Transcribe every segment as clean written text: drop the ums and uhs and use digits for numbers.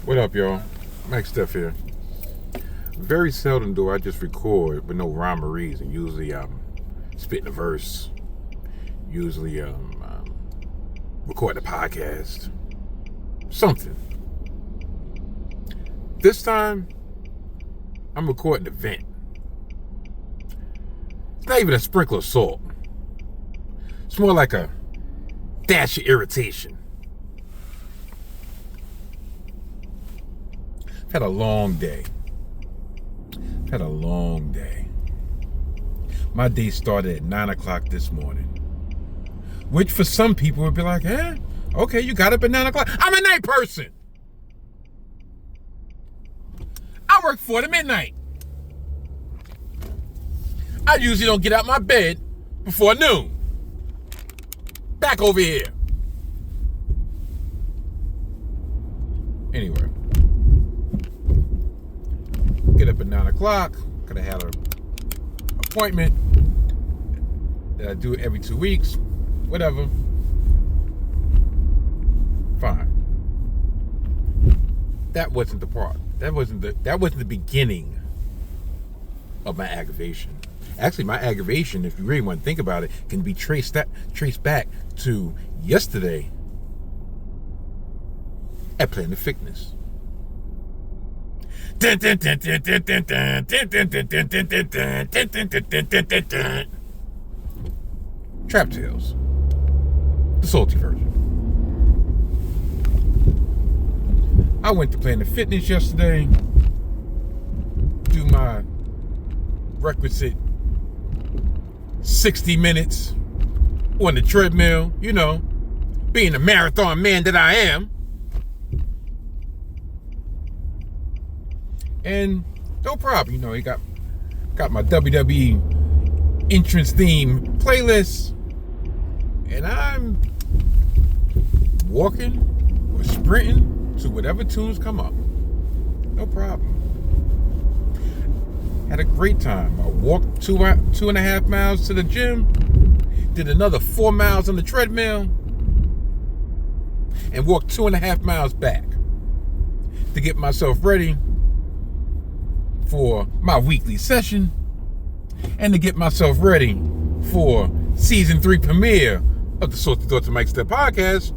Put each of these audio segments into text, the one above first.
What up, y'all? Mike Steph here. Very seldom do I just record with no rhyme or reason. Usually I'm spitting a verse. Usually recording a podcast. Something. This time, I'm recording a vent. It's not even a sprinkle of salt. It's more like a dash of irritation. I've had a long day. My day started at 9 o'clock this morning. Which for some people would be like, okay, you got up at 9 o'clock. I'm a night person. I work 4 to midnight. I usually don't get out my bed before noon. Back over here. Anyway. Get up at 9 o'clock. Could have had an appointment that I do every 2 weeks. Whatever. Fine. That wasn't the part. That wasn't the beginning of my aggravation. Actually, my aggravation, if you really want to think about it, can be traced back to yesterday at Planet Fitness. Trap Tails. The salty version. I went to Planet Fitness yesterday. Do my requisite 60 minutes on the treadmill, being a marathon man that I am. And no problem, you got my WWE entrance theme playlist, and I'm walking or sprinting to whatever tunes come up. No problem. Had a great time. I walked 2.5 miles to the gym, did another 4 miles on the treadmill, and walked 2.5 miles back to get myself ready for my weekly session and to get myself ready for season 3 premiere of the Salty Thoughts of Mike Steph podcast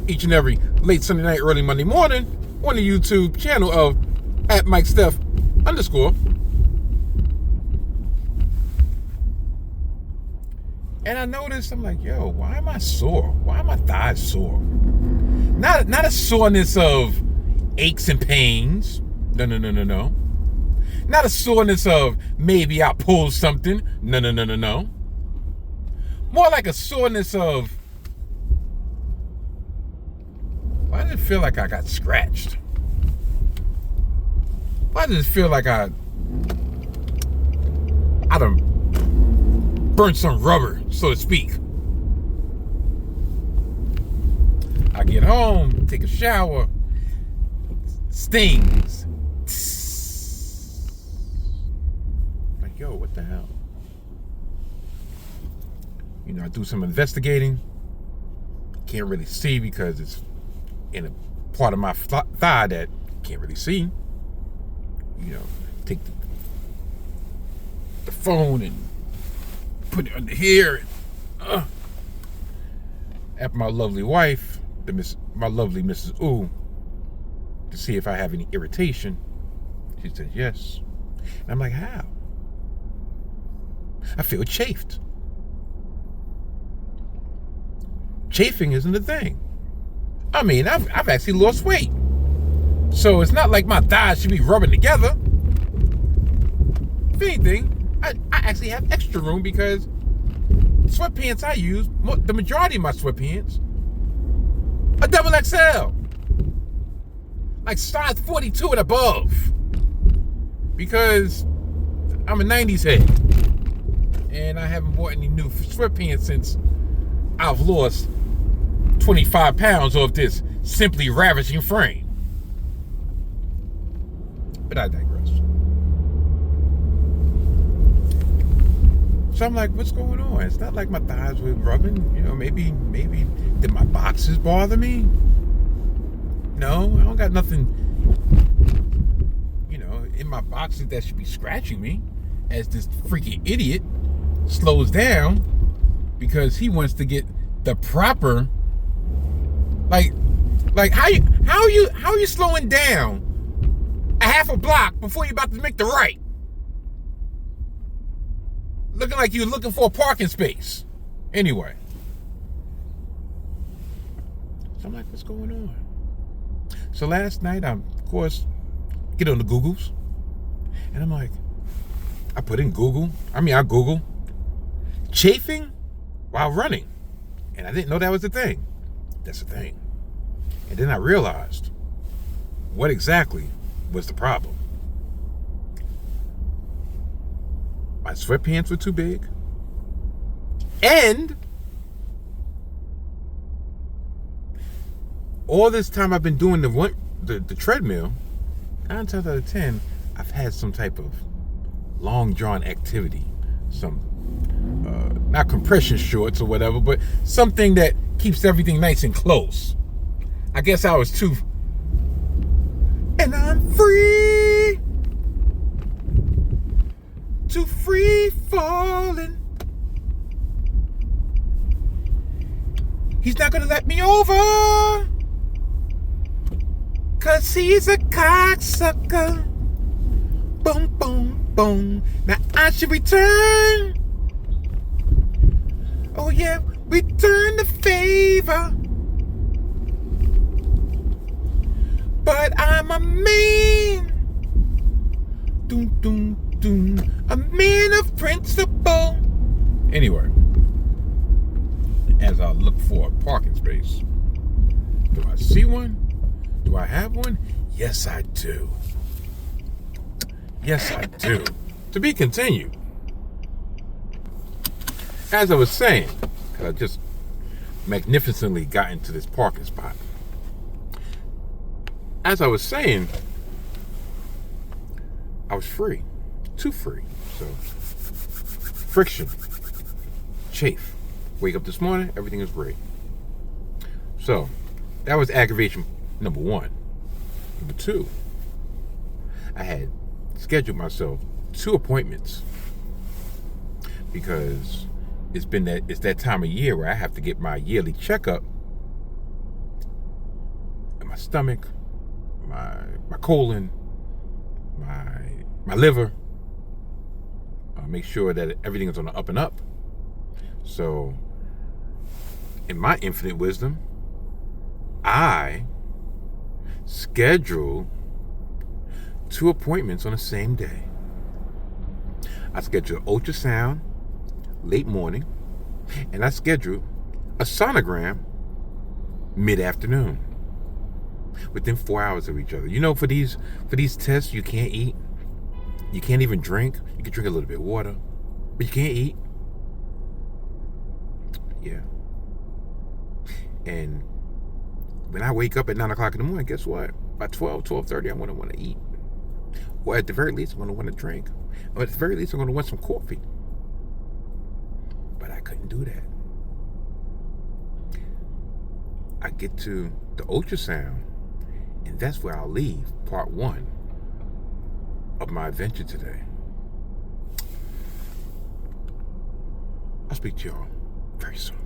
each and every late Sunday night, early Monday morning on the YouTube channel of @MikeSteph_. And I noticed, I'm like, yo, why am I sore? Why are my thighs sore? Not a soreness of aches and pains. No. Not a soreness of maybe I pulled something. No. More like a soreness of, why does it feel like I got scratched? Why does it feel like I done burnt some rubber, so to speak? I get home, take a shower, stings. Like, yo, what the hell? I do some investigating. Can't really see because it's in a part of my thigh that can't really see. Take the phone and put it under here. At my lovely wife, my lovely Mrs. Ooh, to see if I have any irritation. She said yes. And I'm like, how? I feel chafed. Chafing isn't a thing. I mean, I've actually lost weight. So it's not like my thighs should be rubbing together. If anything, I actually have extra room because sweatpants I use, the majority of my sweatpants, are double XL. Like size 42 and above. Because I'm a 90s head. And I haven't bought any new sweatpants since I've lost 25 pounds off this simply ravishing frame. But I digress. So I'm like, what's going on? It's not like my thighs were rubbing. Maybe did my boxes bother me? No, I don't got nothing my boxes that should be scratching me as this freaking idiot slows down because he wants to get the proper, like how are you slowing down a half a block before you're about to make the right? Looking like you're looking for a parking space. Anyway. So I'm like, what's going on? So last night, I, of course, get on the Googles. And I'm like, I Google chafing while running. And I didn't know that was a thing. That's a thing. And then I realized what exactly was the problem. My sweatpants were too big. And all this time I've been doing the treadmill, 9 times out of 10, I've had some type of long drawn activity. Some, not compression shorts or whatever, but something that keeps everything nice and close. I guess I was too, and I'm free. Too free falling. He's not gonna let me over, 'cause he's a cocksucker. Boom, boom, boom. Now I should return. Oh yeah, return the favor. But I'm a man. Doom, doom, doom. A man of principle. Anyway, as I look for a parking space, do I see one? Do I have one? Yes, I do. Yes, I do. To be continued. As I was saying, I just magnificently got into this parking spot. As I was saying, I was free. Too free. So, friction. Chafe. Wake up this morning, everything is great. So, that was aggravation number 1. Number 2, I had scheduled myself 2 appointments because it's that time of year where I have to get my yearly checkup in my stomach, my colon, my liver. Make sure that everything is on the up and up. So, in my infinite wisdom, I scheduled 2 appointments on the same day. I scheduled ultrasound late morning, and I scheduled a sonogram mid-afternoon, within 4 hours of each other. You know, for these tests, you can't eat. You can't even drink. You can drink a little bit of water, but you can't eat. Yeah. And when I wake up at 9 o'clock in the morning, guess what? By 12:30, I'm going to want to eat. Or at the very least, I'm going to want to drink. Or at the very least, I'm going to want some coffee. But I couldn't do that. I get to the ultrasound, and that's where I'll leave part 1 of my adventure today. I'll speak to y'all very soon.